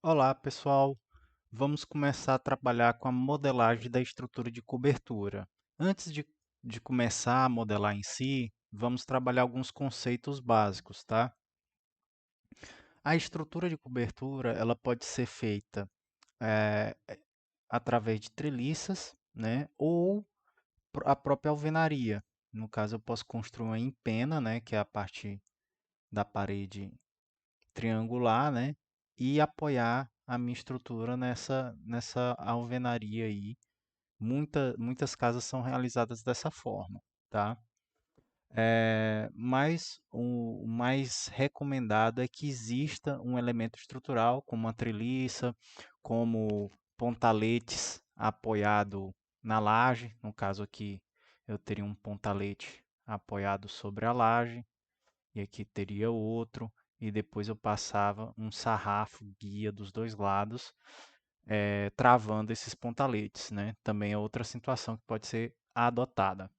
Olá, pessoal. Vamos começar a trabalhar com a modelagem da estrutura de cobertura. Antes de começar a modelar em si, vamos trabalhar alguns conceitos básicos, tá? A estrutura de cobertura, ela pode ser feita eh, através de treliças, né? Ou a própria alvenaria. No caso, eu posso construir uma empena, né? Que é a parte da parede triangular, né? E apoiar a minha estrutura nessa alvenaria aí. Muitas casas são realizadas dessa forma, tá? Mas o mais recomendado é que exista um elemento estrutural, como uma treliça, como pontaletes apoiado na laje. No caso aqui, eu teria um pontalete apoiado sobre a laje, e aqui teria outro, e depois eu passava um sarrafo guia dos dois lados, travando esses pontaletes, né? Também é outra situação que pode ser adotada.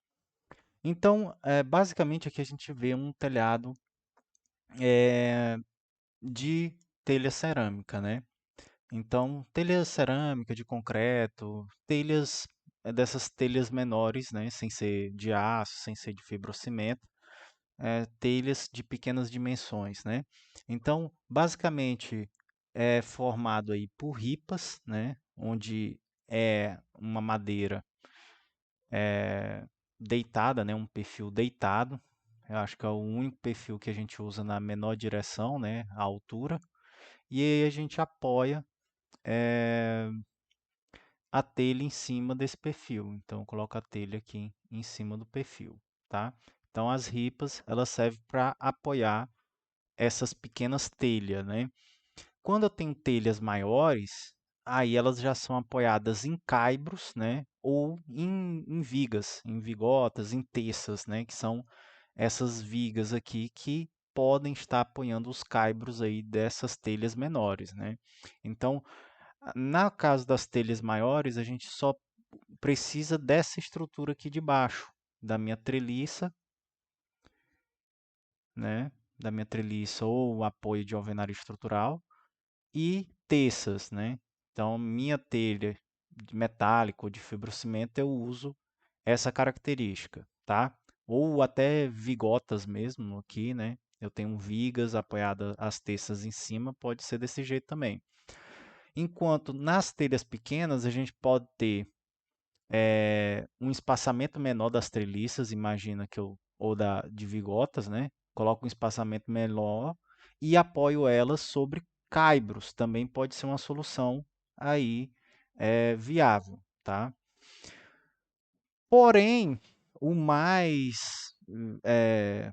Então, basicamente aqui a gente vê um telhado eh, de telha cerâmica, né? Então, telha cerâmica de concreto, telhas dessas telhas menores, né? Sem ser de aço, sem ser de fibrocimento, telhas de pequenas dimensões, né? Então, basicamente é formado aí por ripas, né? Onde é uma madeira deitada, né? Um perfil deitado. Eu acho que é o único perfil que a gente usa na menor direção, né? A altura. E aí a gente apoia a telha em cima desse perfil. Então, eu coloco a telha aqui em cima do perfil, tá? Então, as ripas, elas servem para apoiar essas pequenas telhas, né? Quando eu tenho telhas maiores, aí elas já são apoiadas em caibros, né? Ou em vigas, em vigotas, em teças, né? Que são essas vigas aqui que podem estar apoiando os caibros aí dessas telhas menores, né? Então, na caso das telhas maiores, a gente só precisa dessa estrutura aqui de baixo, da minha treliça, né? Da minha treliça ou apoio de alvenaria estrutural e teças, né? Então, minha telha de metálico ou de fibrocimento, eu uso essa característica, tá? Ou até vigotas mesmo aqui, né? Eu tenho vigas apoiadas as teças em cima, pode ser desse jeito também. Enquanto nas telhas pequenas a gente pode ter um espaçamento menor das treliças, imagina que eu, ou de vigotas, né? Coloco um espaçamento menor e apoio elas sobre caibros. Também pode ser uma solução aí viável, tá? Porém, o mais eh,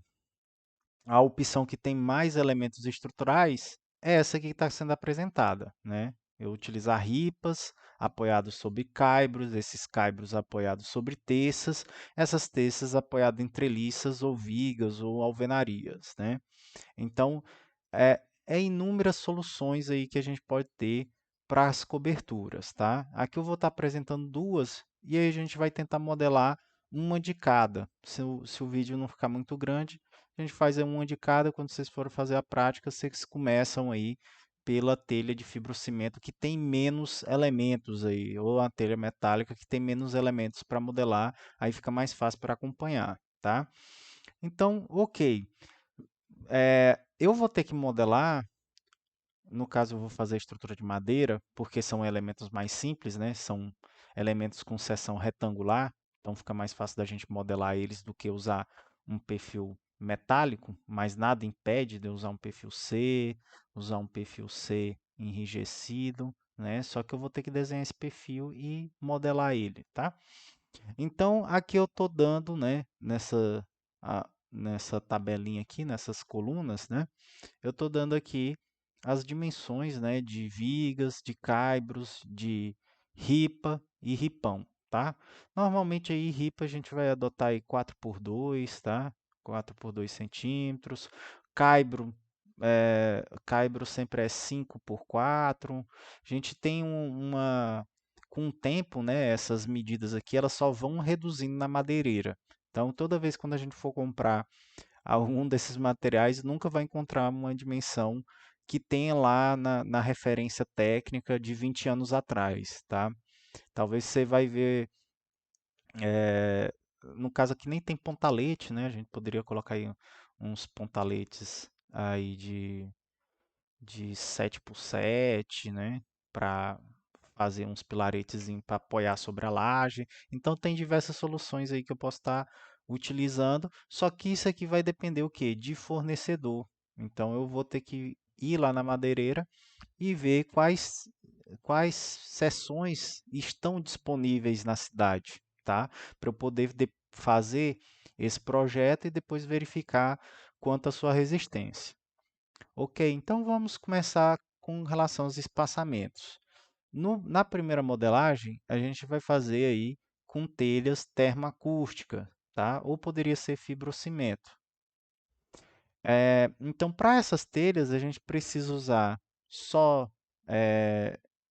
a opção que tem mais elementos estruturais é essa aqui que está sendo apresentada, né? Eu utilizar ripas apoiados sobre caibros, esses caibros apoiados sobre teças, essas teças apoiadas em treliças ou vigas ou alvenarias, né? Então, é inúmeras soluções aí que a gente pode ter para as coberturas, tá? Aqui eu vou estar apresentando duas e aí a gente vai tentar modelar uma de cada. Se o vídeo não ficar muito grande, a gente faz uma de cada. Quando vocês forem fazer a prática, vocês começam aí pela telha de fibrocimento que tem menos elementos aí, ou a telha metálica que tem menos elementos para modelar, aí fica mais fácil para acompanhar, tá? Então, ok. Eu vou ter que modelar, no caso eu vou fazer a estrutura de madeira, porque são elementos mais simples, né? São elementos com seção retangular, então fica mais fácil da gente modelar eles do que usar um perfil metálico, mas nada impede de eu usar um perfil C enrijecido, né? Só que eu vou ter que desenhar esse perfil e modelar ele, tá? Então, aqui eu estou dando, né, nessa tabelinha aqui, nessas colunas, né, eu estou dando aqui as dimensões, né, de vigas, de caibros, de ripa e ripão, tá? Normalmente aí ripa a gente vai adotar aí 4 por 2, tá? 4 por 2 centímetros. Caibro, caibro sempre é 5 por 4. A gente tem com o tempo, né, essas medidas aqui, elas só vão reduzindo na madeireira. Então, toda vez quando a gente for comprar algum desses materiais, nunca vai encontrar uma dimensão que tenha lá na referência técnica de 20 anos atrás, tá? Talvez você vai ver, é, no caso aqui nem tem pontalete, né? A gente poderia colocar aí uns pontaletes aí de 7x7, né? Para fazer uns pilaretes para apoiar sobre a laje. Então tem diversas soluções aí que eu posso estar utilizando, só que isso aqui vai depender o quê? De fornecedor. Então eu vou ter que ir lá na madeireira e ver quais seções estão disponíveis na cidade, tá? Para eu poder fazer esse projeto e depois verificar quanto à sua resistência. Ok, então vamos começar com relação aos espaçamentos. Na primeira modelagem, a gente vai fazer aí com telhas termoacústicas, tá? Ou poderia ser fibrocimento. Então, para essas telhas, a gente precisa usar só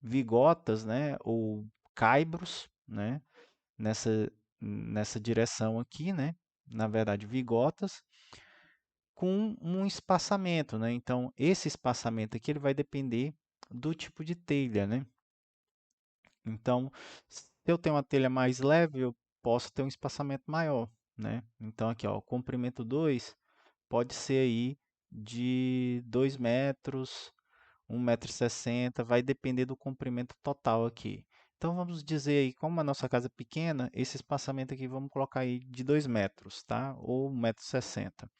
vigotas, né? Ou caibros, né? Nessa direção aqui, né? Na verdade, vigotas com um espaçamento, né? Então, esse espaçamento aqui ele vai depender do tipo de telha, né? Então, se eu tenho uma telha mais leve, eu posso ter um espaçamento maior, né? Então, aqui, ó, o comprimento 2 pode ser aí de 2 metros, 1,60 m, vai depender do comprimento total aqui. Então, vamos dizer aí, como a nossa casa é pequena, esse espaçamento aqui vamos colocar aí de 2 metros, tá? Ou 1,60 m.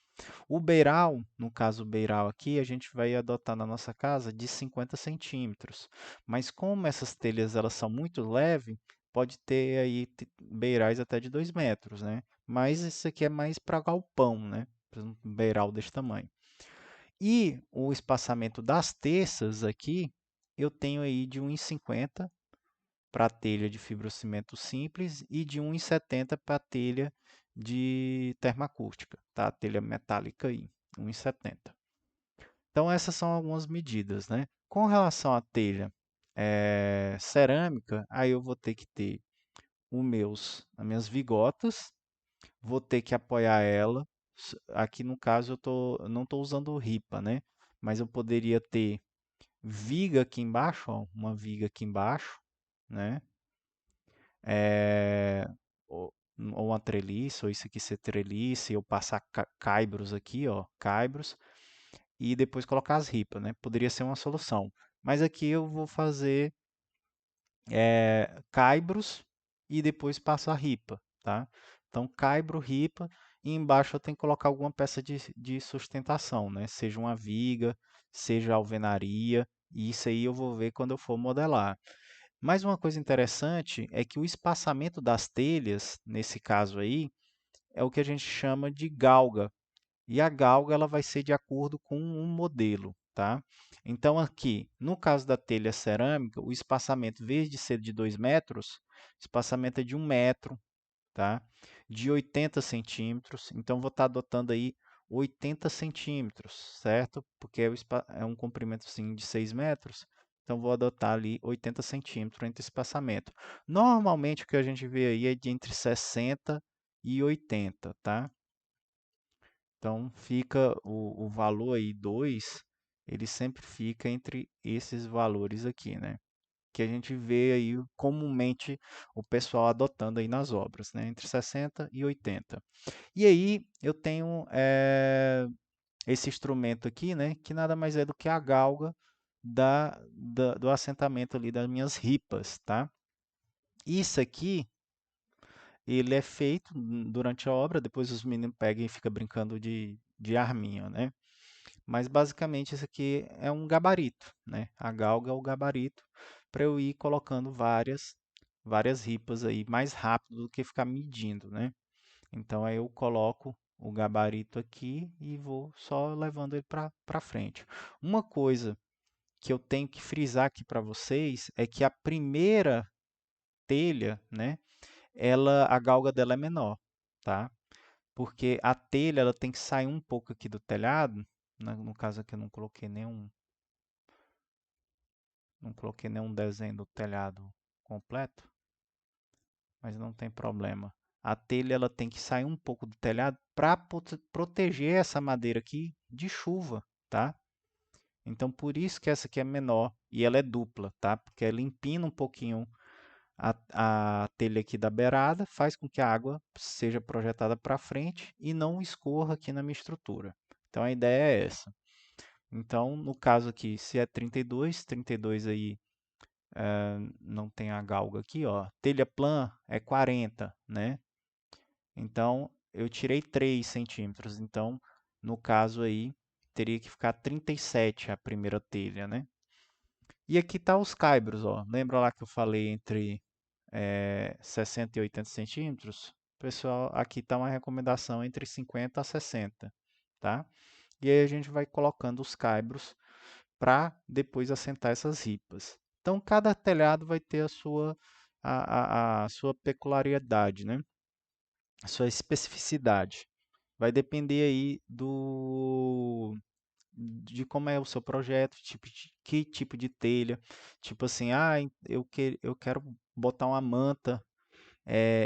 O beiral, no caso o beiral aqui, a gente vai adotar na nossa casa de 50 centímetros. Mas como essas telhas elas são muito leves, pode ter aí beirais até de 2 metros, né? Mas isso aqui é mais para galpão, né? Por exemplo, um beiral desse tamanho. E o espaçamento das terças aqui, eu tenho aí de 1,50 para a telha de fibrocimento simples e de 1,70 para a telha de termoacústica, tá? A telha metálica aí, 1,70. Então essas são algumas medidas, né? Com relação à telha cerâmica, aí eu vou ter que ter as minhas vigotas, vou ter que apoiar ela. Aqui no caso eu não estou usando ripa, né? Mas eu poderia ter viga aqui embaixo, ó, uma viga aqui embaixo, né? É, ou, ou uma treliça, ou isso aqui ser treliça, e eu passar caibros aqui, ó, caibros, e depois colocar as ripas, né? Poderia ser uma solução. Mas aqui eu vou fazer caibros e depois passo a ripa, tá? Então, caibro, ripa, e embaixo eu tenho que colocar alguma peça de sustentação, né? Seja uma viga, seja alvenaria, e isso aí eu vou ver quando eu for modelar. Mais uma coisa interessante é que o espaçamento das telhas, nesse caso aí, é o que a gente chama de galga. E a galga ela vai ser de acordo com um modelo, tá? Então aqui, no caso da telha cerâmica, o espaçamento, em vez de ser de 2 metros, o espaçamento é de 1 metro, tá? De 80 centímetros. Então vou estar adotando aí 80 centímetros, certo? Porque é um comprimento assim, de 6 metros. Então vou adotar ali 80 centímetros entre espaçamento. Normalmente o que a gente vê aí é de entre 60 e 80, tá? Então fica o valor aí 2, ele sempre fica entre esses valores aqui, né? Que a gente vê aí comumente o pessoal adotando aí nas obras, né? Entre 60 e 80. E aí eu tenho esse instrumento aqui, né? Que nada mais é do que a galga do assentamento ali das minhas ripas, tá? Isso aqui, ele é feito durante a obra, depois os meninos pegam e ficam brincando de arminha, né? Mas basicamente isso aqui é um gabarito, né? A galga é o gabarito para eu ir colocando várias ripas aí mais rápido do que ficar medindo, né? Então aí eu coloco o gabarito aqui e vou só levando ele para frente. Uma coisa que eu tenho que frisar aqui para vocês é que a primeira telha, né? A galga dela é menor, tá? Porque a telha ela tem que sair um pouco aqui do telhado. No caso aqui eu não coloquei nenhum desenho do telhado completo, mas não tem problema. A telha ela tem que sair um pouco do telhado para proteger essa madeira aqui de chuva, tá? Então, por isso que essa aqui é menor e ela é dupla, tá? Porque ela empina um pouquinho a telha aqui da beirada, faz com que a água seja projetada para frente e não escorra aqui na minha estrutura. Então, a ideia é essa. Então, no caso aqui, se é 32, 32 aí não tem a galga aqui, ó. Telha plana é 40, né? Então, eu tirei 3 centímetros. Então, no caso aí, teria que ficar 37 a primeira telha, né? E aqui tá os caibros, ó. Lembra lá que eu falei entre 60 e 80 centímetros? Pessoal, aqui tá uma recomendação entre 50 a 60, tá? E aí a gente vai colocando os caibros para depois assentar essas ripas. Então, cada telhado vai ter a sua peculiaridade, né? A sua especificidade. Vai depender aí de como é o seu projeto, que tipo de telha. Tipo assim, eu quero botar uma manta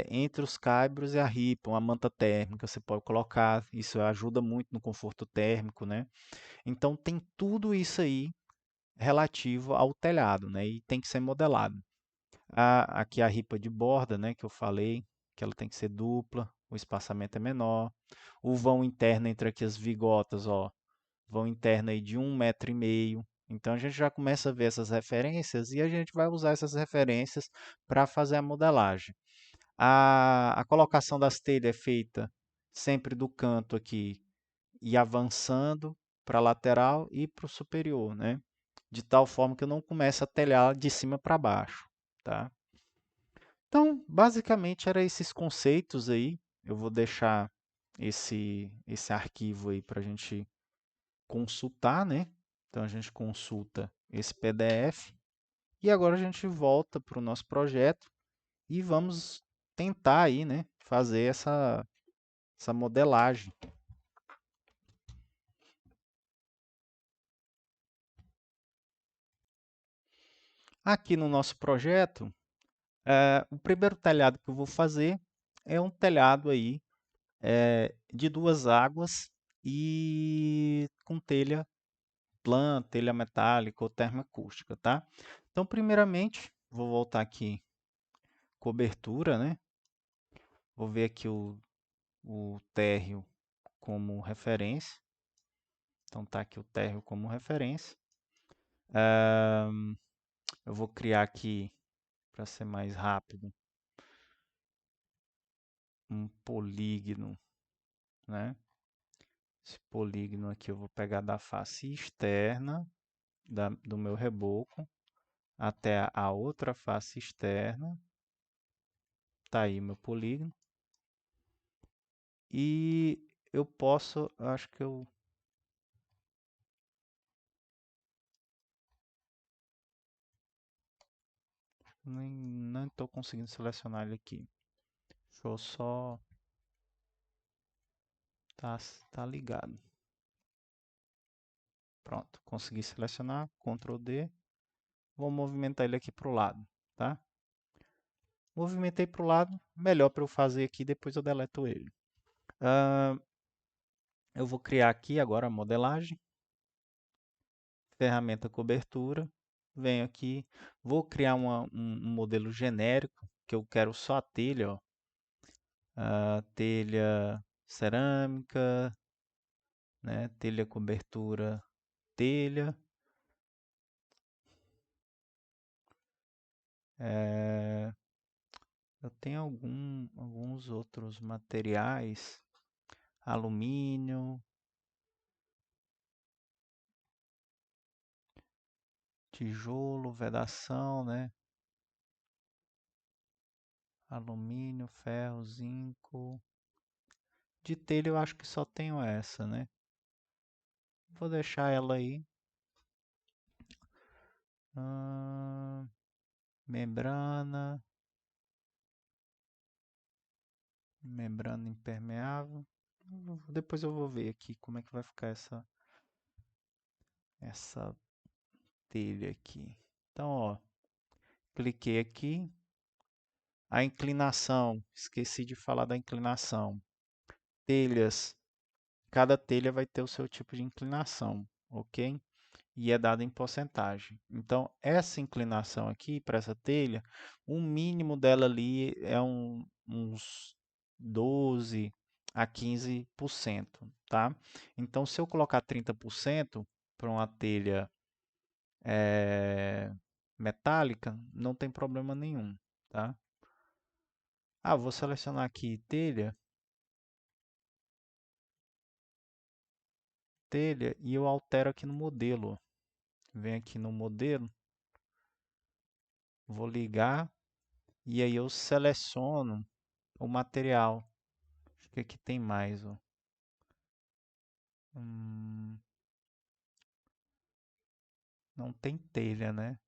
entre os caibros e a ripa, uma manta térmica. Você pode colocar, isso ajuda muito no conforto térmico, né? Então tem tudo isso aí relativo ao telhado, né? E tem que ser modelado. Aqui a ripa de borda, né, que eu falei, que ela tem que ser dupla, o espaçamento é menor. O vão interno entre aqui as vigotas, ó, vão interno aí de 1,5 m. Então a gente já começa a ver essas referências e a gente vai usar essas referências para fazer a modelagem. A colocação das telhas é feita sempre do canto aqui e avançando para a lateral e para o superior, né? De tal forma que eu não comece a telhar de cima para baixo, tá? Então, basicamente, eram esses conceitos aí. Eu vou deixar esse arquivo aí para a gente consultar, né? Então, a gente consulta esse PDF. E agora a gente volta para o nosso projeto e vamos tentar aí, né? Fazer essa modelagem. Aqui no nosso projeto, o primeiro telhado que eu vou fazer é um telhado aí de duas águas e com telha plana, telha metálica ou termoacústica, tá? Então, primeiramente, vou voltar aqui, cobertura, né? Vou ver aqui o térreo como referência. Então, tá aqui o térreo como referência. Eu vou criar aqui, para ser mais rápido, um polígono, né? Esse polígono aqui eu vou pegar da face externa do meu reboco até a outra face externa. Tá aí meu polígono. E eu posso, acho que eu nem não estou conseguindo selecionar ele aqui. Deixa eu só tá ligado. Pronto, consegui selecionar, Ctrl D. Vou movimentar ele aqui para o lado, tá? Movimentei para o lado, melhor para eu fazer aqui, depois eu deleto ele. Eu vou criar aqui agora a modelagem, ferramenta cobertura, venho aqui, vou criar um modelo genérico, que eu quero só a telha, ó. Telha cerâmica, né? Telha cobertura, telha. Eu tenho alguns outros materiais, alumínio, tijolo, vedação, né? Alumínio, ferro, zinco. De telha eu acho que só tenho essa, né? Vou deixar ela aí. Ah, membrana, membrana impermeável. Depois eu vou ver aqui como é que vai ficar essa telha aqui. Então, ó, cliquei aqui. A inclinação, esqueci de falar da inclinação. Telhas, cada telha vai ter o seu tipo de inclinação, ok? e é dado em porcentagem. Então, essa inclinação aqui para essa telha, o mínimo dela ali é uns 12 a 15%, tá? Então, se eu colocar 30% para uma telha metálica, não tem problema nenhum, tá? Ah, vou selecionar aqui telha e eu altero aqui no modelo. Venho aqui no modelo, vou ligar e aí eu seleciono o material. Acho que aqui tem mais, ó. Hum, não tem telha, né?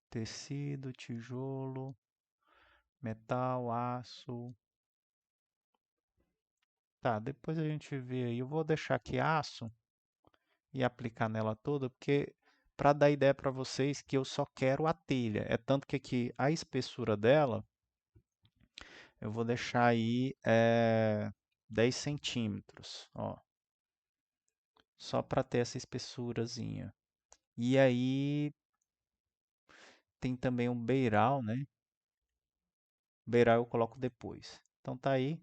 Tecido, tijolo, metal, aço. Tá, depois a gente vê aí. Eu vou deixar aqui aço e aplicar nela toda, porque para dar ideia para vocês que eu só quero a telha. É tanto que aqui a espessura dela eu vou deixar aí 10 centímetros, ó, só para ter essa espessurazinha. E aí tem também um beiral, né? Beiral eu coloco depois. Então tá aí,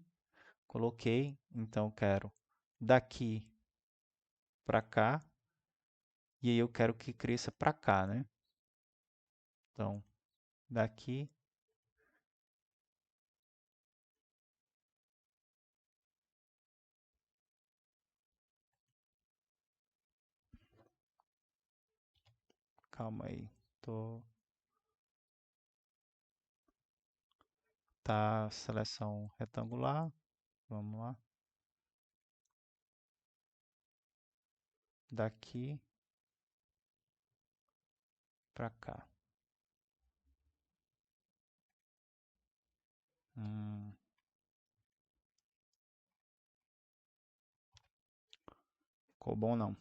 coloquei. Então eu quero daqui para cá e aí eu quero que cresça para cá, né? Então daqui, calma aí, tô tá seleção retangular, vamos lá, daqui para cá. Hum, ficou bom não?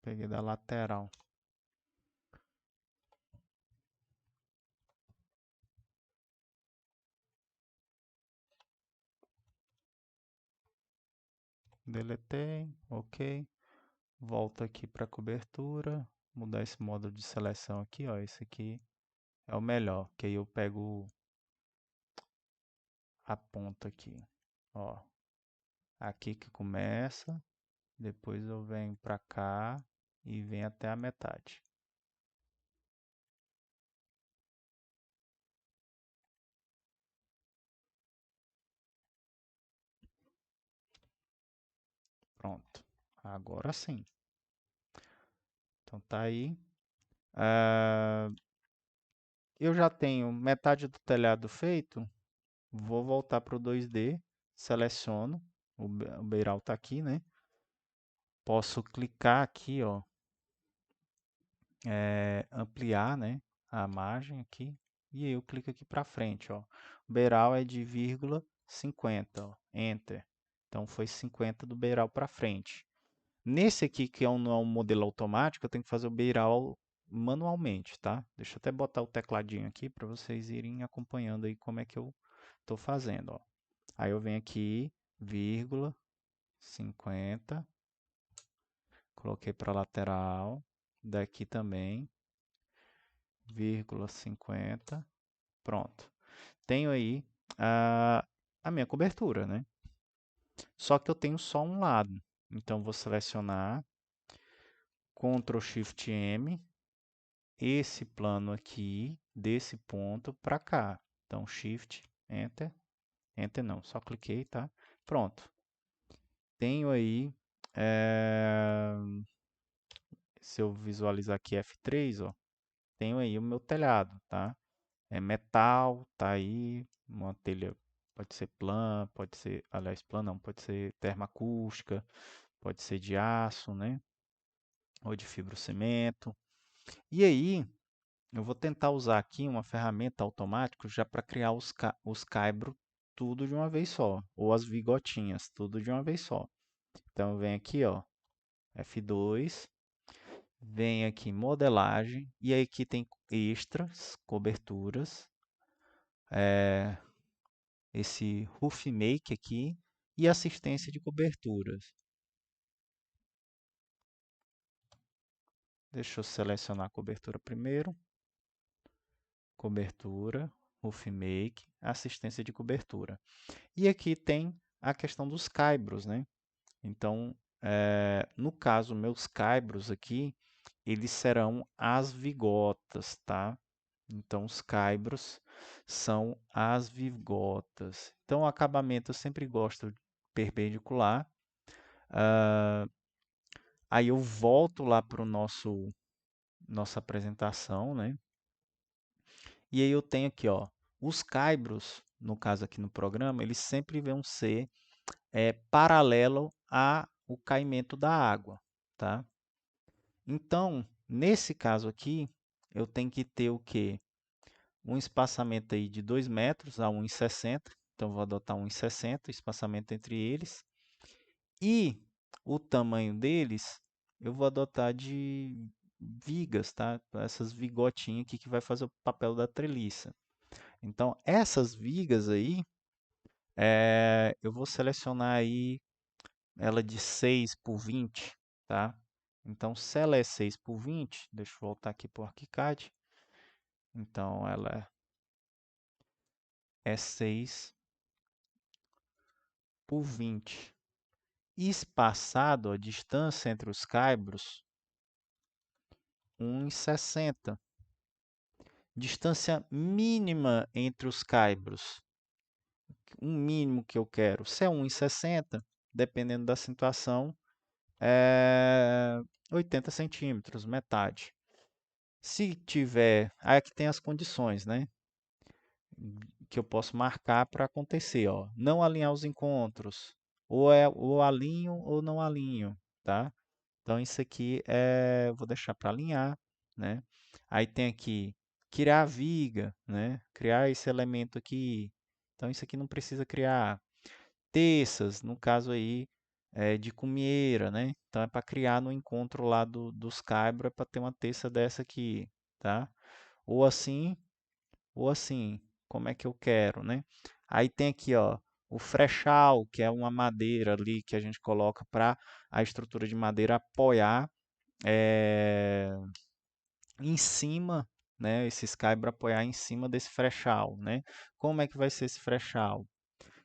Peguei da lateral. Deletei, ok. Volto aqui para cobertura, mudar esse modo de seleção aqui, ó. Esse aqui é o melhor, que aí eu pego a ponta aqui, ó. Aqui que começa, depois eu venho para cá e venho até a metade. Pronto. Agora sim. Então tá aí. Ah, eu já tenho metade do telhado feito. Vou voltar para o 2D, seleciono, o beiral está aqui, né? Posso clicar aqui, ó, ampliar, né, a margem aqui, e aí eu clico aqui para frente, ó. O beiral é de vírgula 50, ó, Enter. Então foi 50 do beiral para frente. Nesse aqui, que não é um modelo automático, eu tenho que fazer o beiral manualmente, tá? Deixa eu até botar o tecladinho aqui para vocês irem acompanhando aí como é que eu estou fazendo, ó. Aí eu venho aqui, vírgula, 50, coloquei para lateral, daqui também, vírgula 50, pronto. Tenho aí a minha cobertura, né? Só que eu tenho só um lado. Então vou selecionar Ctrl Shift M, esse plano aqui, desse ponto para cá. Então Shift, Enter, Enter não, só cliquei, tá? Pronto. Tenho aí, se eu visualizar aqui F3, ó, tenho aí o meu telhado, tá? É metal, tá aí, uma telha pode ser plana, pode ser, aliás, plana não, pode ser termoacústica, pode ser de aço, né? Ou de fibrocimento. E aí, eu vou tentar usar aqui uma ferramenta automática já para criar os caibros tudo de uma vez só, ou as vigotinhas, tudo de uma vez só. Então, vem aqui, ó, F2, vem aqui modelagem, e aí aqui tem extras, coberturas, esse Roof Make aqui e assistência de coberturas. Deixa eu selecionar a cobertura primeiro. Cobertura, Roof Make, assistência de cobertura. E aqui tem a questão dos caibros, né? Então, no caso, meus caibros aqui, eles serão as vigotas, tá? Então, os caibros são as vigotas. Então, o acabamento eu sempre gosto de perpendicular. Aí eu volto lá para o nossa apresentação, né? E aí eu tenho aqui, ó, os caibros, no caso aqui no programa, eles sempre vão ser paralelo ao caimento da água, tá? Então, nesse caso aqui, eu tenho que ter o quê? Um espaçamento aí de 2 metros a 1,60. Então, vou adotar 1,60, espaçamento entre eles. E o tamanho deles, eu vou adotar de vigas, tá? Essas vigotinhas aqui que vai fazer o papel da treliça. Então, essas vigas aí, eu vou selecionar aí ela de 6 por 20, tá? Então, se ela é 6 por 20, deixa eu voltar aqui para o ArchiCAD. Então, ela é 6 por 20. Espaçado a distância entre os caibros, 1,60. Distância mínima entre os caibros, um mínimo que eu quero. Se é 1,60, dependendo da situação, é 80 centímetros, metade. Se tiver, aí aqui tem as condições, né? Que eu posso marcar para acontecer, ó. Não alinhar os encontros, ou alinho ou não alinho, tá? Então isso aqui vou deixar para alinhar, né? Aí tem aqui criar viga, né? Criar esse elemento aqui. Então isso aqui não precisa criar terças, no caso aí de cumieira, né? Então é para criar no encontro lá dos caibros, é para ter uma terça dessa aqui, tá? Ou assim, ou assim, como é que eu quero, né? Aí tem aqui, ó, o frechal, que é uma madeira ali que a gente coloca para a estrutura de madeira apoiar eh, em cima, né? Esse caibros apoiar em cima desse frechal, né? Como é que vai ser esse frechal?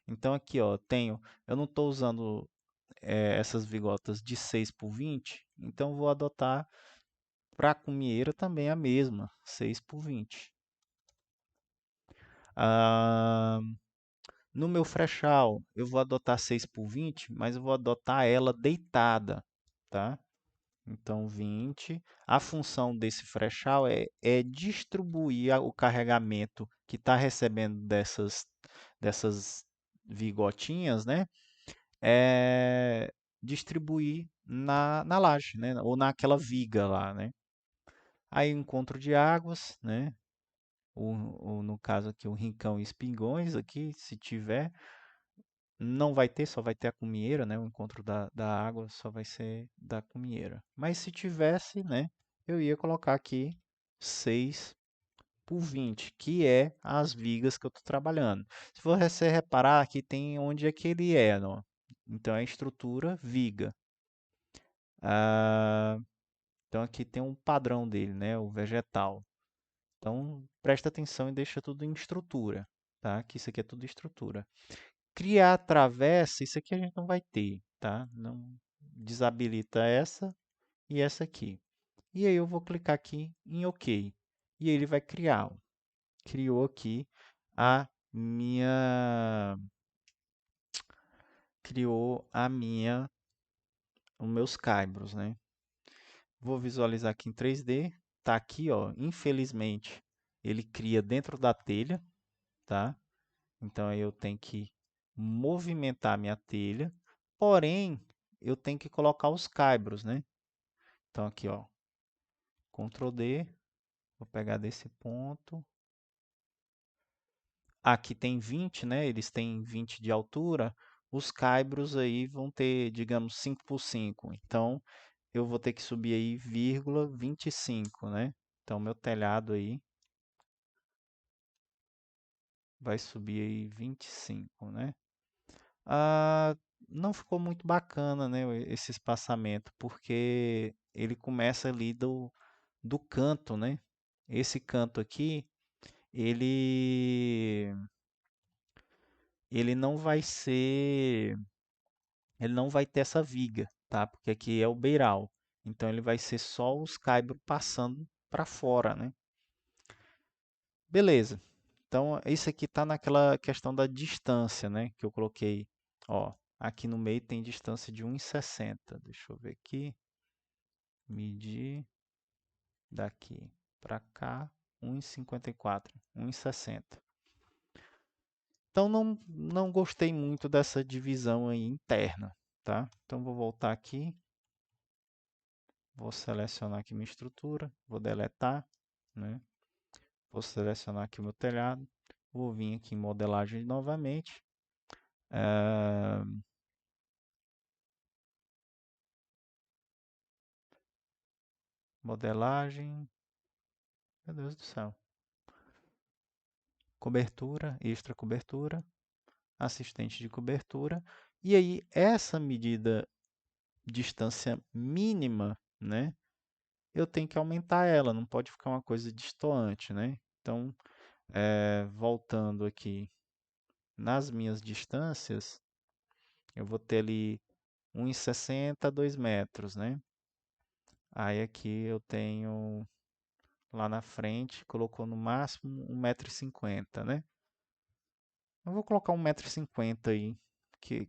Então aqui, ó, eu não estou usando essas vigotas de 6 por 20, então vou adotar para a cumieira também a mesma, 6 por 20. Ah, no meu frechal, eu vou adotar 6 por 20, mas eu vou adotar ela deitada, tá? Então, 20. A função desse frechal é distribuir o carregamento que está recebendo dessas vigotinhas, né? É, distribuir na laje, né? Ou naquela viga lá, né? Aí, encontro de águas, né? No caso aqui, o rincão e espingões aqui, se tiver. Não vai ter, só vai ter a cumieira, né? O encontro da água só vai ser da cumieira. Mas se tivesse, né? Eu ia colocar aqui 6 por 20, que é as vigas que eu estou trabalhando. Se você reparar, aqui tem onde é que ele é, não? Então é estrutura viga. Ah, então aqui tem um padrão dele, né? O vegetal. Então presta atenção e deixa tudo em estrutura, tá? Que isso aqui é tudo estrutura. Criar travessa, isso aqui a gente não vai ter, tá? Não desabilita essa e essa aqui. E aí eu vou clicar aqui em OK. E ele vai criar. Ó. Criou aqui a minha os meus caibros, né? Vou visualizar aqui em 3D. Tá aqui, ó. Infelizmente, ele cria dentro da telha, tá? Então aí eu tenho que movimentar minha telha, porém eu tenho que colocar os caibros, né? Então aqui, ó, Ctrl D, vou pegar desse ponto. Aqui tem 20, né? Eles têm 20 de altura. Os caibros aí vão ter, digamos, 5 por 5. Então eu vou ter que subir aí, vírgula 25, né? Então meu telhado aí vai subir aí 25, né? Ah, não ficou muito bacana, né, esse espaçamento, porque ele começa ali do canto, né? Esse canto aqui, ele ele não vai ser, ele não vai ter essa viga, tá? Porque aqui é o beiral. Então ele vai ser só os caibros passando para fora, né? Beleza. Então isso aqui está naquela questão da distância, né? Que eu coloquei, ó, aqui no meio tem distância de 1,60. Deixa eu ver aqui, medir daqui para cá, 1,54, 1,60. Então não gostei muito dessa divisão aí interna, tá? Então vou voltar aqui, vou selecionar aqui minha estrutura, vou deletar, né? Vou selecionar aqui o meu telhado, vou vir aqui em modelagem novamente. eh, Modelagem, meu Deus do céu. Cobertura, extra cobertura, assistente de cobertura. E aí essa medida distância mínima, né? Eu tenho que aumentar ela, não pode ficar uma coisa destoante, né? Então, voltando aqui nas minhas distâncias, eu vou ter ali 1,60 a 2 metros, né? Aí aqui eu tenho lá na frente, colocou no máximo 1,50 m, né? Eu vou colocar 1,50 m aí, que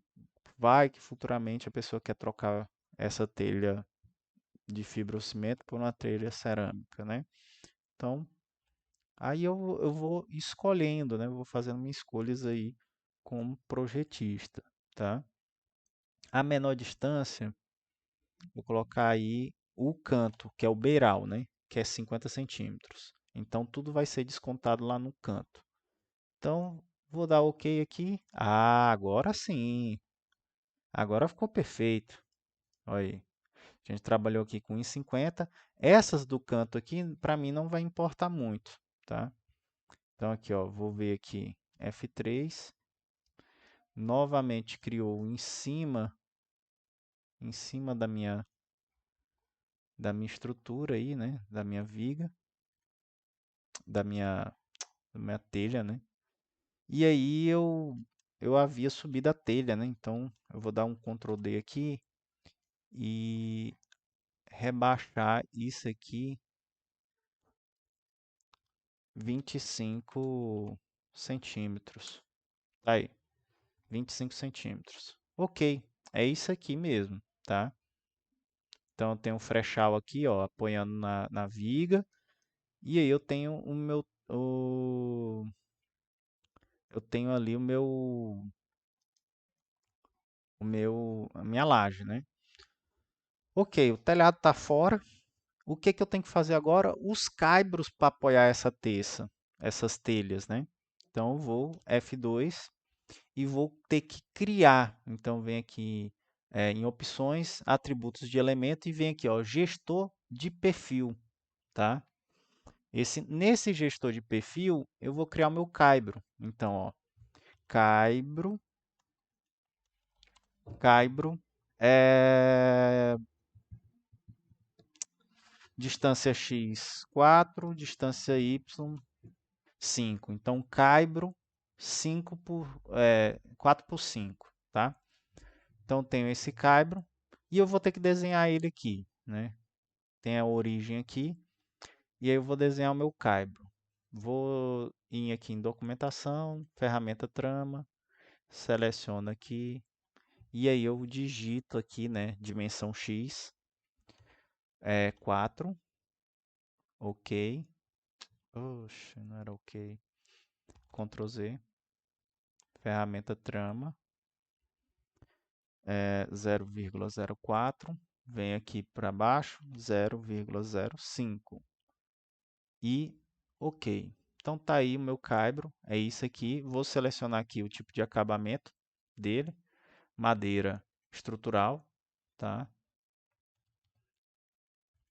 vai que futuramente a pessoa quer trocar essa telha de fibrocimento por uma telha cerâmica, né? Então, aí eu vou escolhendo, né? Eu vou fazendo minhas escolhas aí como projetista, tá? A menor distância, vou colocar aí o canto, que é o beiral, né? Que é 50 centímetros. Então, tudo vai ser descontado lá no canto. Então, vou dar OK aqui. Ah, agora sim. Agora ficou perfeito. Olha aí. A gente trabalhou aqui com 1,50. Essas do canto aqui, para mim, não vai importar muito, tá? Então, aqui, ó, vou ver aqui F3. Novamente criou em cima da minha estrutura aí, né? Da minha viga, da minha, da minha telha, né? E aí eu havia subido a telha, né? Então, eu vou dar um Ctrl D aqui e rebaixar isso aqui 25 centímetros. Tá aí, 25 centímetros. Ok, é isso aqui mesmo, tá? Então eu tenho um frechal aqui, ó, apoiando na viga. E aí eu tenho eu tenho ali a minha laje, né? Ok, o telhado está fora. O que que eu tenho que fazer agora? Os caibros para apoiar essa terça, essas telhas, né? Então eu vou F2 e vou ter que criar. Então vem aqui em opções, atributos de elemento e vem aqui, ó, gestor de perfil, tá? Nesse gestor de perfil, eu vou criar o meu caibro. Então, ó, caibro, caibro, é, distância x 4, distância y 5. Então, caibro 4 por 5, tá? Então, tenho esse caibro e eu vou ter que desenhar ele aqui, né? Tem a origem aqui e aí eu vou desenhar o meu caibro. Vou ir aqui em documentação, ferramenta trama, seleciono aqui e aí eu digito aqui, né, dimensão x, 4, ok. Oxe, não era ok. Ctrl Z, ferramenta trama, 0,04, vem aqui para baixo, 0,05 e ok. Então tá aí o meu caibro, é isso aqui. Vou selecionar aqui o tipo de acabamento dele, madeira estrutural, tá?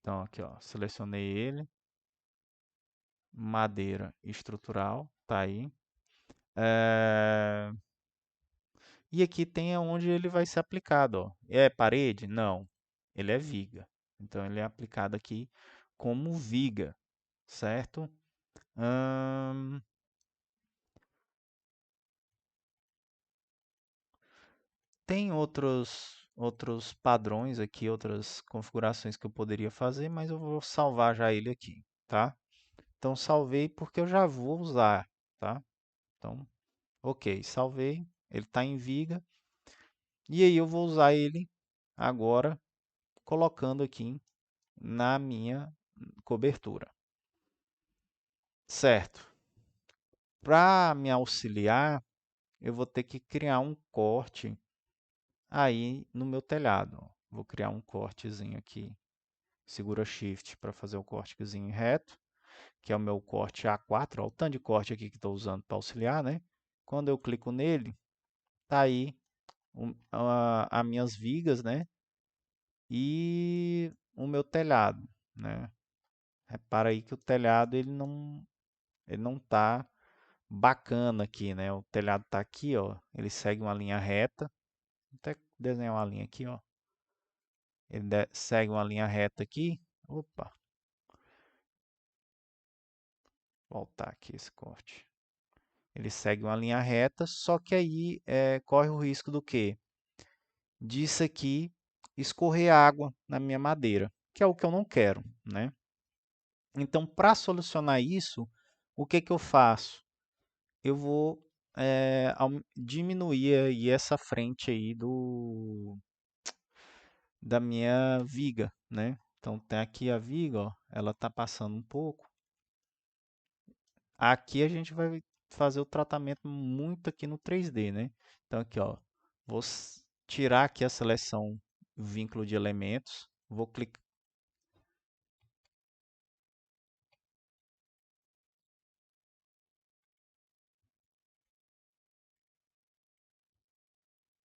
Então aqui, ó, selecionei ele, madeira estrutural, tá aí. É, E aqui tem onde ele vai ser aplicado, ó. É parede? Não. Ele é viga. Então ele é aplicado aqui como viga, certo? Ahn, Tem outros padrões aqui, outras configurações que eu poderia fazer, mas eu vou salvar já ele aqui, tá? Então salvei porque eu já vou usar, tá? Então, ok, salvei. Ele está em viga. E aí eu vou usar ele agora colocando aqui na minha cobertura. Certo. Para me auxiliar, eu vou ter que criar um corte aí no meu telhado. Vou criar um cortezinho aqui. Segura Shift para fazer o cortezinho reto, que é o meu corte A4, ó, o tanto de corte aqui que estou usando para auxiliar, né? Quando eu clico nele, tá aí as minhas vigas, né? E o meu telhado, né? Repara aí que o telhado ele não tá bacana aqui, né? O telhado tá aqui, ó. Ele segue uma linha reta. Vou até desenhar uma linha aqui, ó. Ele segue uma linha reta aqui. Opa, voltar aqui esse corte. Ele segue uma linha reta, só que aí corre o risco do quê? Disso aqui escorrer água na minha madeira, que é o que eu não quero, né? Então, para solucionar isso, o que que eu faço? Eu vou diminuir aí essa frente aí da minha viga, né? Então tem aqui a viga, ó, ela tá passando um pouco. Aqui a gente vai fazer o tratamento muito aqui no 3D, né? Então aqui, ó, vou tirar aqui a seleção vínculo de elementos, vou clicar,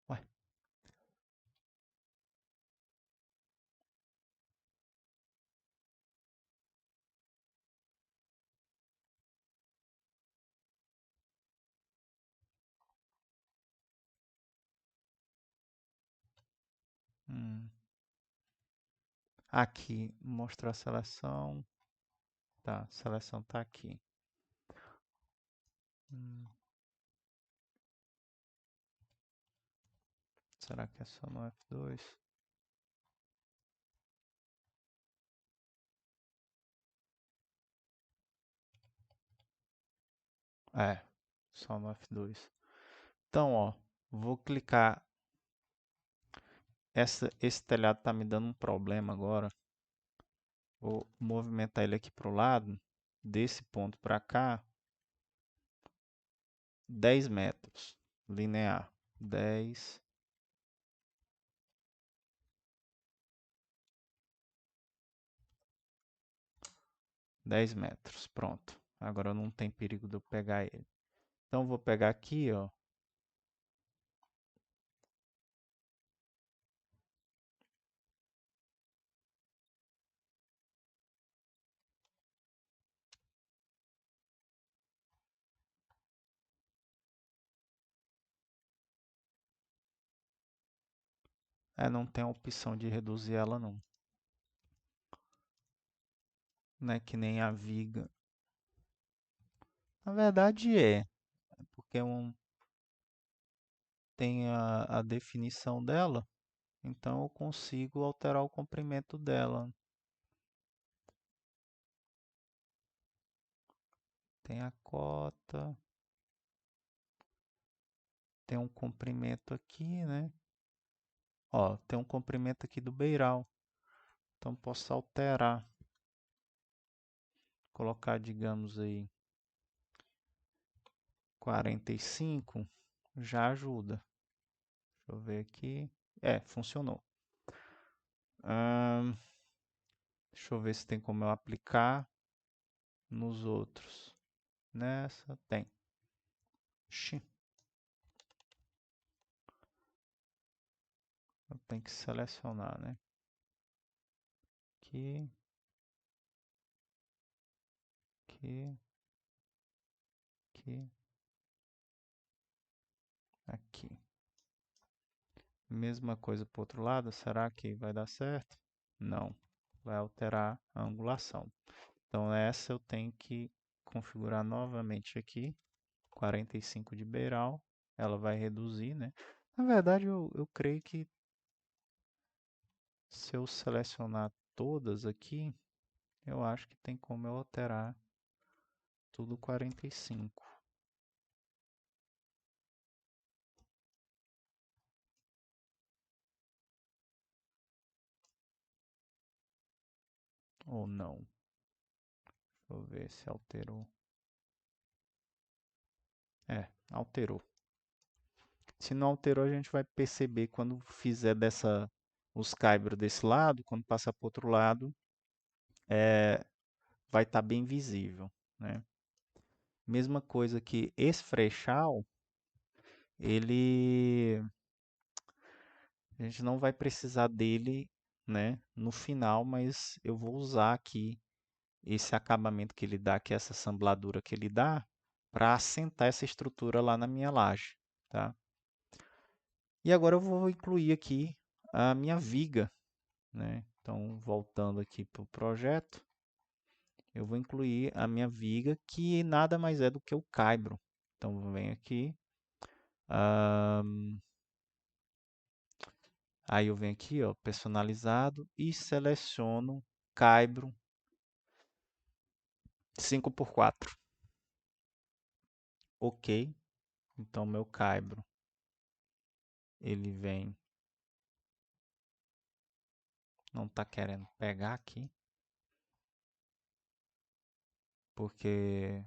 ué, hum, aqui mostrar a seleção, tá? A seleção tá aqui. Hum, será que é só no F2? É, só no F2. Então, ó, vou clicar. Esse telhado tá me dando um problema agora. Vou movimentar ele aqui para o lado, desse ponto para cá, 10 metros, linear. 10, 10 metros, pronto. Agora não tem perigo de eu pegar ele. Então vou pegar aqui, ó. Não tem a opção de reduzir ela não. Não é que nem a viga. Na verdade porque tem a definição dela, então eu consigo alterar o comprimento dela. Tem a cota, tem um comprimento aqui, né? Ó, tem um comprimento aqui do beiral. Então posso alterar, colocar, digamos aí, 45, já ajuda. Deixa eu ver aqui. Funcionou. Ahn, deixa eu ver se tem como eu aplicar nos outros. Nessa, tem. Ixi, eu tenho que selecionar, né? Aqui, aqui, aqui. Mesma coisa para o outro lado, será que vai dar certo? Não, vai alterar a angulação. Então essa eu tenho que configurar novamente aqui, 45 de beiral, ela vai reduzir, né? Na verdade, eu creio que se eu selecionar todas aqui, eu acho que tem como eu alterar tudo 45. Ou não. Deixa eu ver se alterou. É, alterou. Se não alterou, a gente vai perceber quando fizer os caibros desse lado, quando passar para o outro lado, vai estar bem visível, né? Mesma coisa que esse freixal, ele a gente não vai precisar dele, né, no final, mas eu vou usar aqui esse acabamento que ele dá, que é essa assembladura que ele dá, para assentar essa estrutura lá na minha laje, tá? E agora eu vou incluir aqui a minha viga, né? Então, voltando aqui para o projeto, eu vou incluir a minha viga, que nada mais é do que o caibro. Então, venho aqui, ah, aí eu venho aqui, ó, personalizado e seleciono caibro 5x4. Ok, então meu caibro ele vem, não está querendo pegar aqui, porque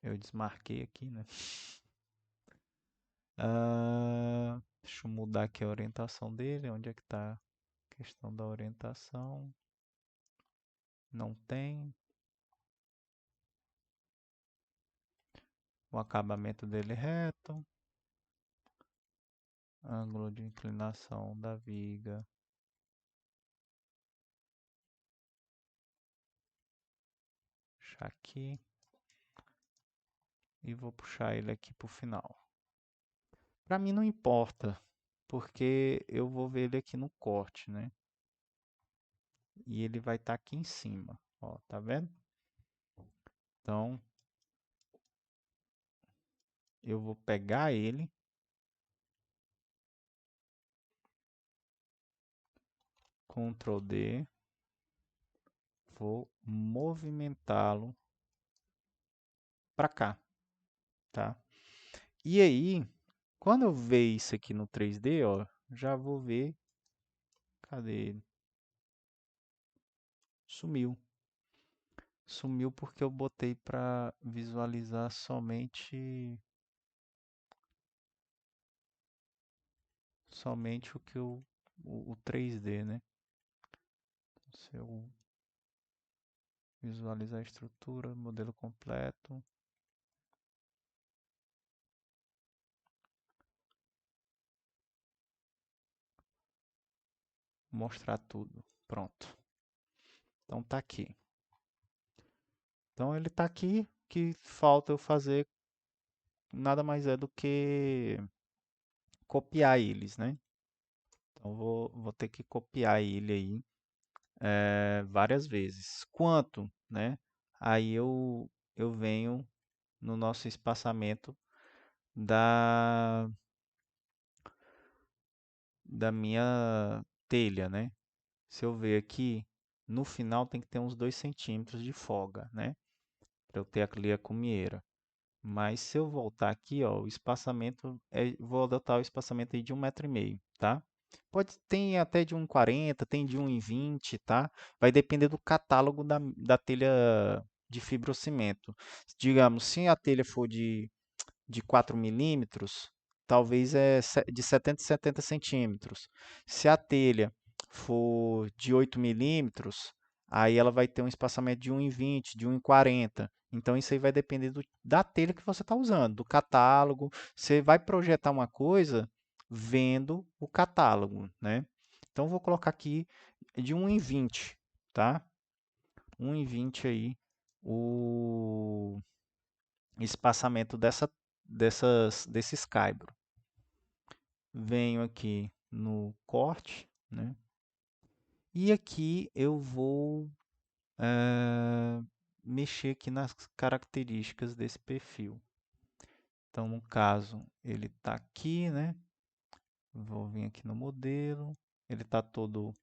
eu desmarquei aqui, né? Deixa eu mudar aqui a orientação dele. Onde é que está a questão da orientação? Não tem. O acabamento dele é reto. Ângulo de inclinação da viga. Puxar aqui. E vou puxar ele aqui para o final. Para mim não importa, porque eu vou ver ele aqui no corte, né? E ele vai estar aqui em cima, ó, tá vendo? Então, eu vou pegar ele, Ctrl D, vou movimentá-lo para cá, tá? E aí, quando eu ver isso aqui no 3D, ó, já vou ver, cadê ele? Sumiu. Sumiu porque eu botei para visualizar somente o que o 3D, né? Se eu visualizar a estrutura, modelo completo, mostrar tudo. Pronto. Então tá aqui. Então ele tá aqui, que falta eu fazer nada mais é do que copiar eles, né? Então vou ter que copiar ele aí várias vezes. Quanto, né? Aí eu venho no nosso espaçamento da, da minha telha, né? Se eu ver aqui, no final tem que ter uns 2 centímetros de folga, né? Para eu ter ali a cumieira. Mas se eu voltar aqui, ó, o espaçamento, vou adotar o espaçamento aí de 1,5 m, tá? Pode ter até de 1,40 m, tem de 1,20 m, tá? Vai depender do catálogo da telha de fibrocimento. Digamos, se a telha for de 4 milímetros, talvez de 70 em 70 centímetros. Se a telha for de 8 milímetros, aí ela vai ter um espaçamento de 1,20, de 1,40. Então isso aí vai depender da telha que você está usando, do catálogo. Você vai projetar uma coisa vendo o catálogo, né? Então vou colocar aqui de 1,20, tá? 1,20 aí o espaçamento desses caibros. Venho aqui no corte, né? E aqui eu vou mexer aqui nas características desse perfil. Então, no caso, ele está aqui, né? Vou vir aqui no modelo. Ele está todo.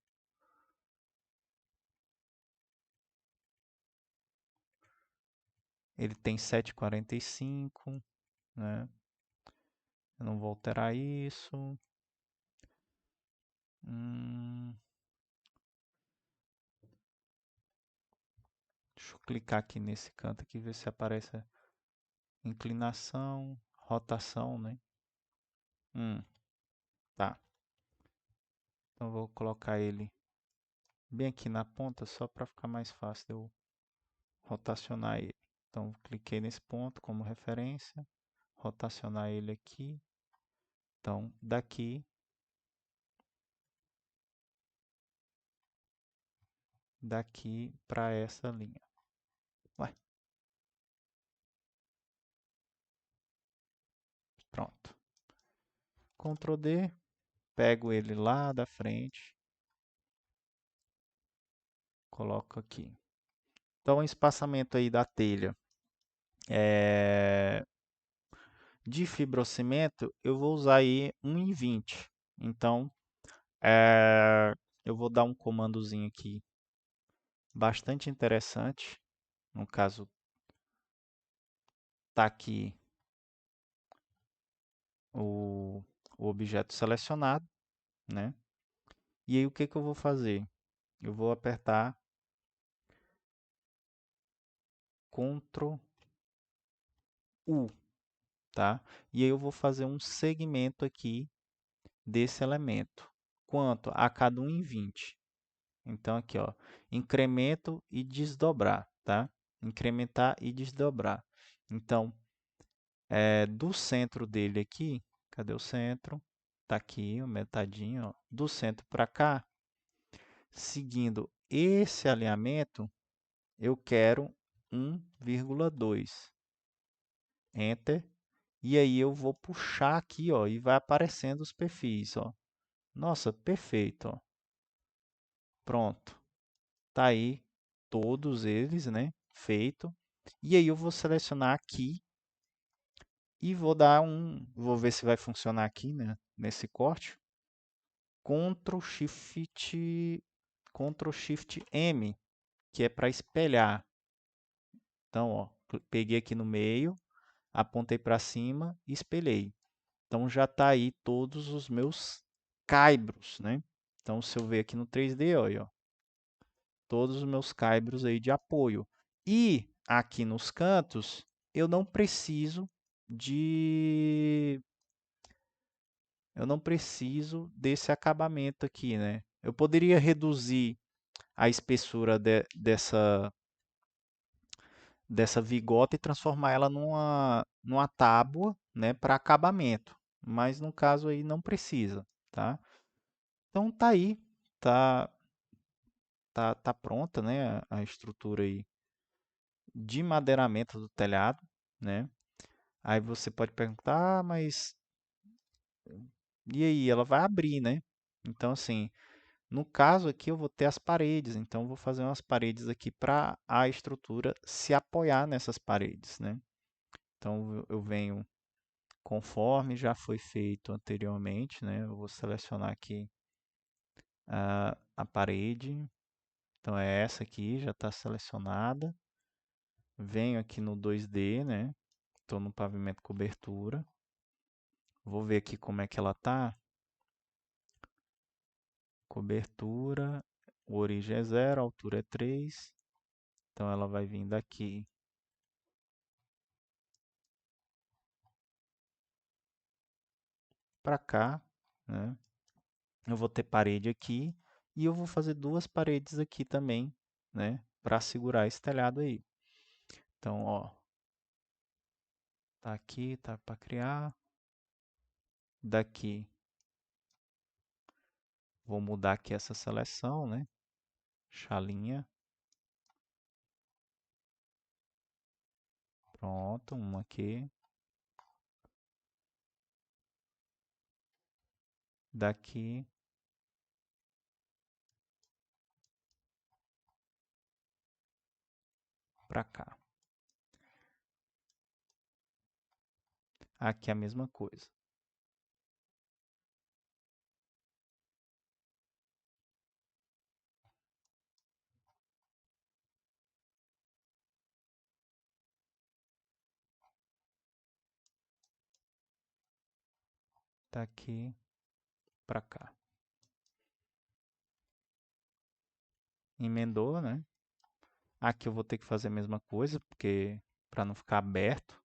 Ele tem 7,45, né? Eu não vou alterar isso. Hum, deixa eu clicar aqui nesse canto aqui, ver se aparece a inclinação, rotação, né? Tá. Então, eu vou colocar ele bem aqui na ponta, só para ficar mais fácil de eu rotacionar ele. Então, cliquei nesse ponto como referência, rotacionar ele aqui. Então, daqui para essa linha. Ué, pronto. Ctrl D, pego ele lá da frente, coloco aqui. Então, o espaçamento aí da telha de fibrocimento, eu vou usar aí 1,20. Então, eu vou dar um comandozinho aqui bastante interessante. No caso, tá aqui o, o objeto selecionado, né? E aí o que que eu vou fazer? Eu vou apertar Ctrl U, tá? E aí eu vou fazer um segmento aqui desse elemento. Quanto? A cada 1,20. Então aqui, ó, incremento e desdobrar, tá? Incrementar e desdobrar. Então, do centro dele aqui, cadê o centro? Tá aqui, o metadinho, ó. Do centro para cá, seguindo esse alinhamento, eu quero 1,2. Enter. E aí eu vou puxar aqui, ó, e vai aparecendo os perfis, ó. Nossa, perfeito, ó. Pronto. Tá aí todos eles, né? Feito. E aí eu vou selecionar aqui e vou ver se vai funcionar aqui, né? Nesse corte. Ctrl Shift, Ctrl Shift M, que é para espelhar. Então, ó, peguei aqui no meio, apontei para cima e espelhei. Então já está aí todos os meus caibros, né? Então se eu ver aqui no 3D, olha, ó, todos os meus caibros aí de apoio. E aqui nos cantos, eu não preciso de eu não preciso desse acabamento aqui, né? Eu poderia reduzir a espessura dessa vigota e transformar ela numa tábua, né, para acabamento. Mas no caso aí não precisa, tá? Então tá aí, tá, tá pronta, né, a estrutura aí de madeiramento do telhado, né? Aí você pode perguntar, mas e aí, ela vai abrir, né? Então assim, no caso aqui eu vou ter as paredes, então eu vou fazer umas paredes aqui para a estrutura se apoiar nessas paredes, né? Então eu venho conforme já foi feito anteriormente, né? Eu vou selecionar aqui a parede. Então é essa aqui, já está selecionada. Venho aqui no 2D, né? Estou no pavimento cobertura. Vou ver aqui como é que ela está. Cobertura, o origem é 0, a altura é 3. Então ela vai vir daqui para cá, né? Eu vou ter parede aqui e eu vou fazer duas paredes aqui também, né? Para segurar esse telhado aí. Então, ó, tá aqui, tá para criar. Daqui, vou mudar aqui essa seleção, né? Chalinha. Pronto, uma aqui. daqui para cá. Aqui é a mesma coisa. Daqui para cá. Emendou, né? Aqui eu vou ter que fazer a mesma coisa, porque para não ficar aberto.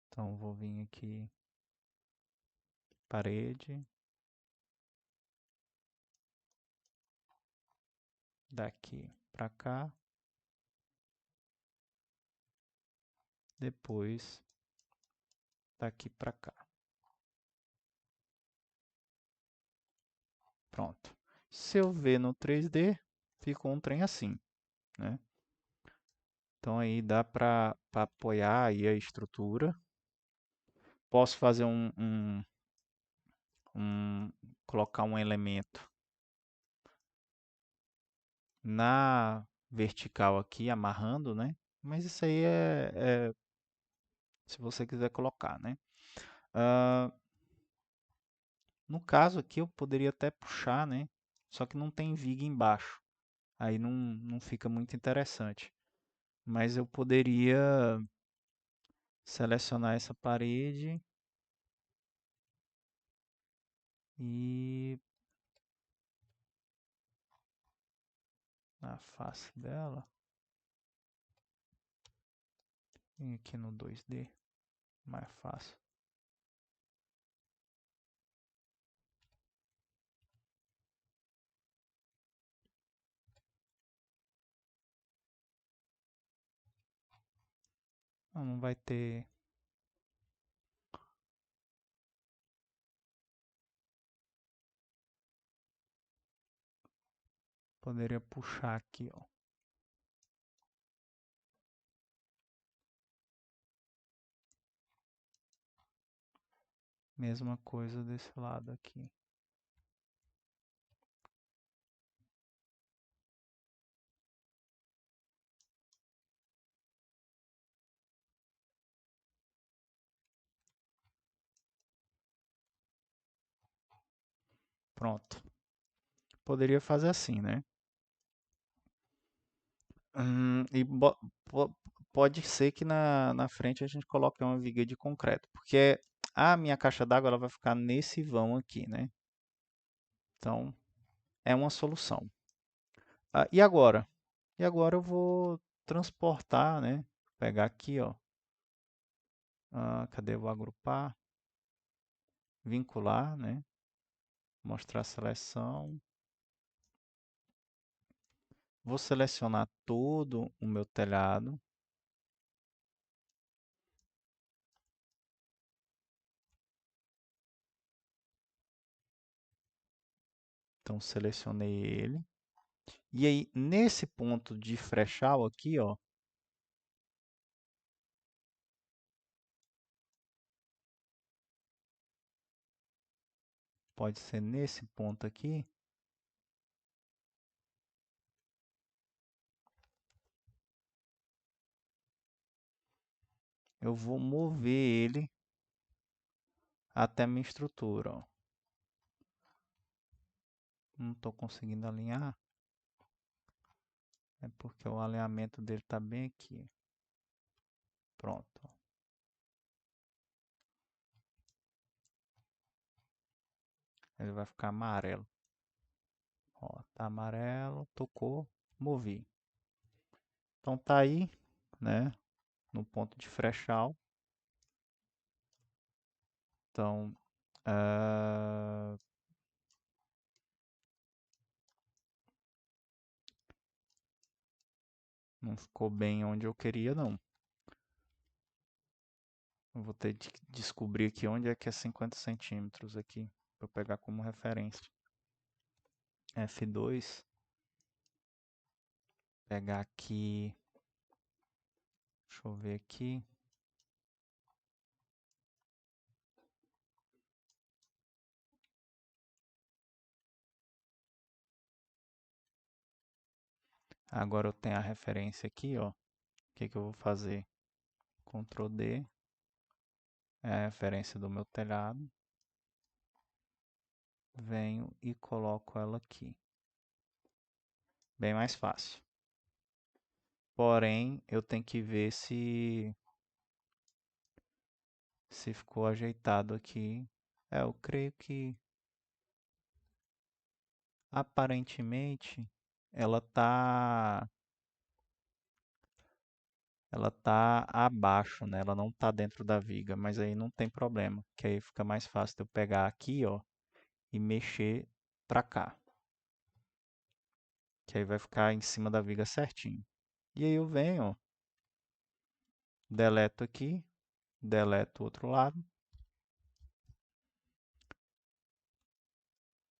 Então eu vou vir aqui, parede, daqui para cá, depois daqui para cá. Pronto. Se eu ver no 3D, ficou um trem assim, né? Então aí dá para apoiar aí a estrutura. Posso fazer colocar um elemento na vertical aqui, amarrando, né? Mas isso aí é se você quiser colocar, né? Ah, no caso aqui eu poderia até puxar, né? Só que não tem viga embaixo. Aí não fica muito interessante. Mas eu poderia selecionar essa parede e na face dela, e aqui no 2D, mais fácil. Não vai ter. Poderia puxar aqui, ó. Mesma coisa desse lado aqui. Pronto. Poderia fazer assim, né? E pode ser que na frente a gente coloque uma viga de concreto, porque a minha caixa d'água ela vai ficar nesse vão aqui, né? Então é uma solução. E agora? E agora eu vou transportar, né? Pegar aqui, ó. Cadê? Eu vou agrupar, vincular, né? Mostrar a seleção. Vou selecionar todo o meu telhado. Então selecionei ele. E aí nesse ponto de frechal aqui, ó, pode ser nesse ponto aqui, eu vou mover ele até a minha estrutura, ó. Não estou conseguindo alinhar, é porque o alinhamento dele está bem aqui. Pronto. Ele vai ficar amarelo. Ó, tá amarelo, tocou, movi. Então tá aí, né, no ponto de frechal. Então, não ficou bem onde eu queria, não. Eu vou ter de descobrir aqui onde é que é 50 centímetros aqui, para pegar como referência. F2, pegar aqui, deixa eu ver aqui. Agora eu tenho a referência aqui, ó. O que que eu vou fazer? Ctrl D, é a referência do meu telhado. Venho e coloco ela aqui. Bem mais fácil. Porém, eu tenho que ver se ficou ajeitado aqui. Eu creio que aparentemente ela tá abaixo, né? Ela não tá dentro da viga, mas aí não tem problema, que aí fica mais fácil de eu pegar aqui, ó, e mexer pra cá, que aí vai ficar em cima da viga certinho. E aí eu venho, ó, deleto aqui, deleto o outro lado.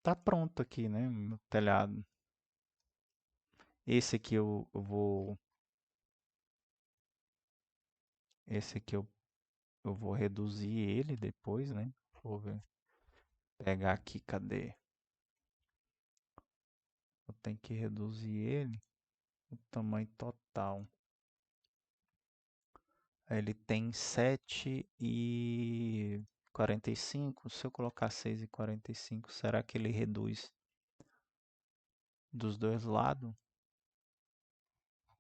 Tá pronto aqui, né? Meu telhado. Esse aqui esse aqui eu vou reduzir ele depois, né? Vou pegar aqui, cadê? Eu tenho que reduzir ele o tamanho total. Ele tem 7,45. Se eu colocar 6,45, será que ele reduz dos dois lados?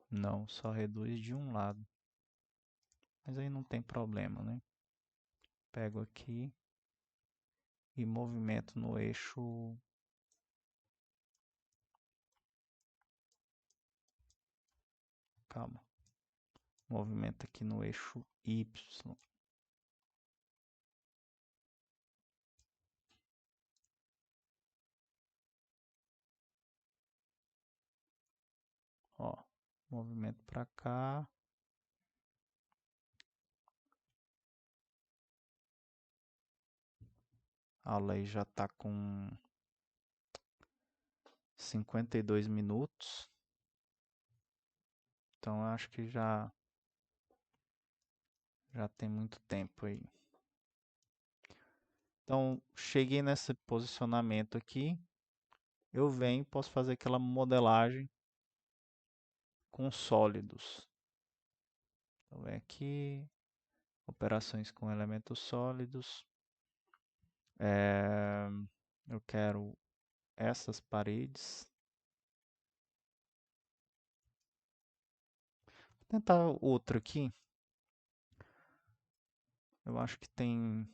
Não, só reduz de um lado. Mas aí não tem problema, né? Pego aqui e movimento no eixo. Calma. Movimento aqui no eixo Y. Ó, movimento para cá. A aula aí já tá com 52 minutos. Então acho que já tem muito tempo aí. Então, cheguei nesse posicionamento aqui, eu venho e posso fazer aquela modelagem com sólidos. Então, vem aqui, operações com elementos sólidos. É, eu quero essas paredes. Vou tentar outra aqui. Eu acho que tem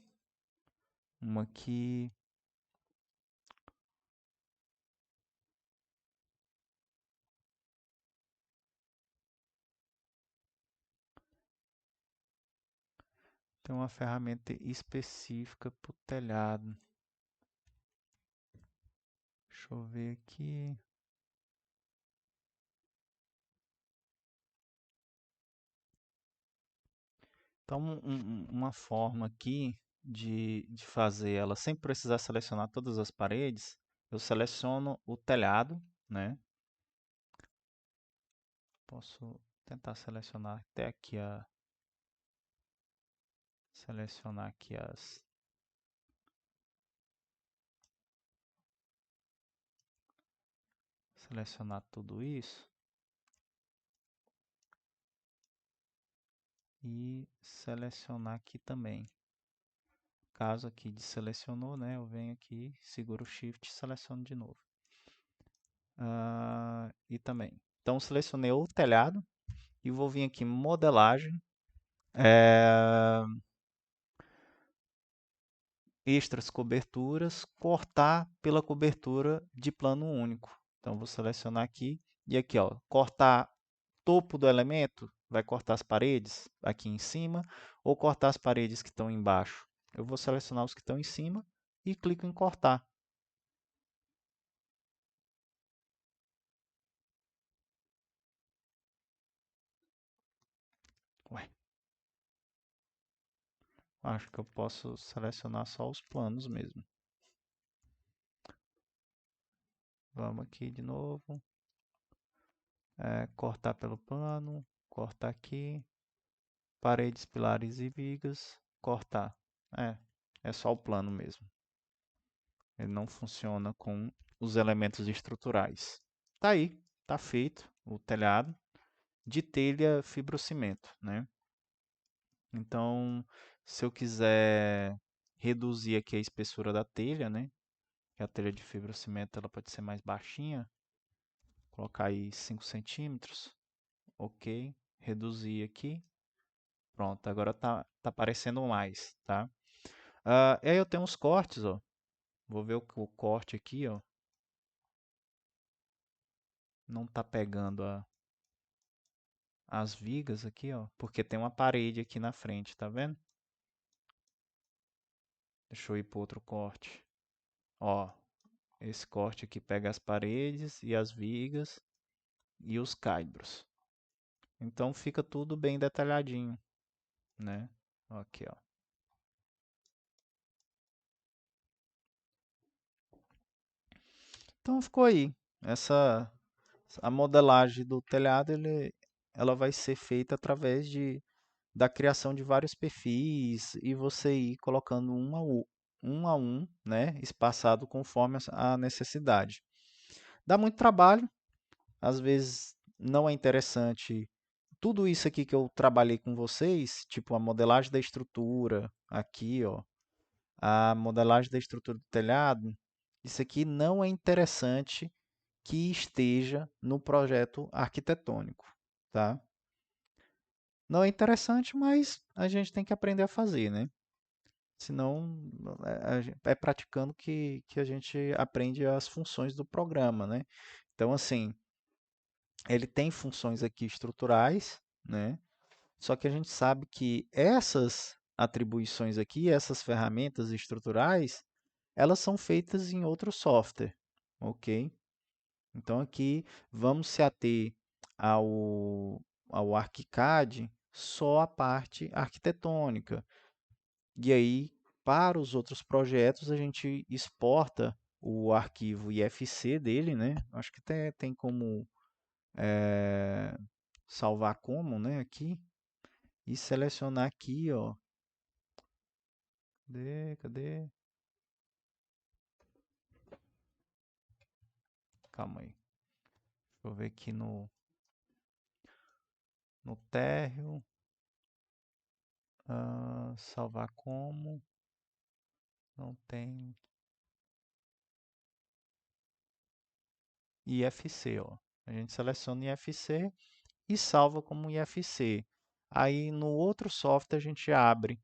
uma aqui. Tem uma ferramenta específica para o telhado. Deixa eu ver aqui. Então, uma forma aqui de fazer ela sem precisar selecionar todas as paredes, eu seleciono o telhado, né? Posso tentar selecionar até aqui selecionar aqui selecionar tudo isso e selecionar aqui também. Caso aqui de selecionou, né? Eu venho aqui, seguro o Shift e seleciono de novo. E também. Então, selecionei o telhado e vou vir aqui em modelagem. Extras coberturas, cortar pela cobertura de plano único. Então, vou selecionar aqui e aqui, ó, cortar topo do elemento, vai cortar as paredes aqui em cima, ou cortar as paredes que estão embaixo. Eu vou selecionar os que estão em cima e clico em cortar. Ué, acho que eu posso selecionar só os planos mesmo. Vamos aqui de novo. Cortar pelo plano, cortar aqui, paredes, pilares e vigas, cortar. É só o plano mesmo. Ele não funciona com os elementos estruturais. Tá aí. tá feito o telhado de telha fibrocimento, né? Então, se eu quiser reduzir aqui a espessura da telha, né? Que a telha de fibrocimento ela pode ser mais baixinha, colocar aí 5 centímetros, ok, reduzir aqui, pronto, agora tá aparecendo mais, tá? E aí eu tenho uns cortes, ó, vou ver o corte aqui, ó, não tá pegando as vigas aqui, ó, porque tem uma parede aqui na frente, tá vendo? Deixa eu ir para outro corte. Ó, esse corte aqui pega as paredes e as vigas e os caibros. Então fica tudo bem detalhadinho, né? Aqui, ó. Então ficou aí. Essa a modelagem do telhado, ela vai ser feita através da criação de vários perfis e você ir colocando um a um, né, espaçado conforme a necessidade. Dá muito trabalho, às vezes não é interessante. Tudo isso aqui que eu trabalhei com vocês, tipo a modelagem da estrutura, aqui, ó, a modelagem da estrutura do telhado, isso aqui não é interessante que esteja no projeto arquitetônico, tá? Não é interessante, mas a gente tem que aprender a fazer, né? Senão é praticando que a gente aprende as funções do programa, né? Então, assim, ele tem funções aqui estruturais, né? Só que a gente sabe que essas atribuições aqui, essas ferramentas estruturais, elas são feitas em outro software, ok? Então aqui vamos se ater ao ArchiCAD só a parte arquitetônica. E aí, para os outros projetos, a gente exporta o arquivo IFC dele, né? Acho que até tem como salvar como, né? Aqui e selecionar aqui, ó. Cadê? Cadê? Calma aí. Deixa eu ver aqui no térreo. Salvar como. Não tem. IFC, ó. A gente seleciona IFC e salva como IFC. Aí no outro software a gente abre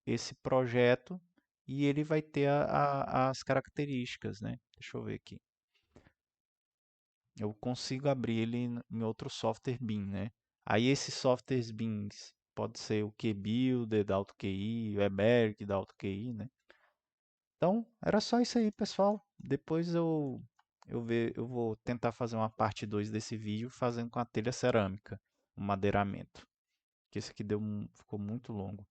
esse projeto e ele vai ter as características, né? Deixa eu ver aqui. Eu consigo abrir ele em outro software BIM, né? Aí esses softwares BIMs pode ser o QBuilder da AutoQI, o Eberg da AutoQI, né? Então, era só isso aí, pessoal. Depois eu vou tentar fazer uma parte 2 desse vídeo fazendo com a telha cerâmica, o madeiramento. Que esse aqui ficou muito longo.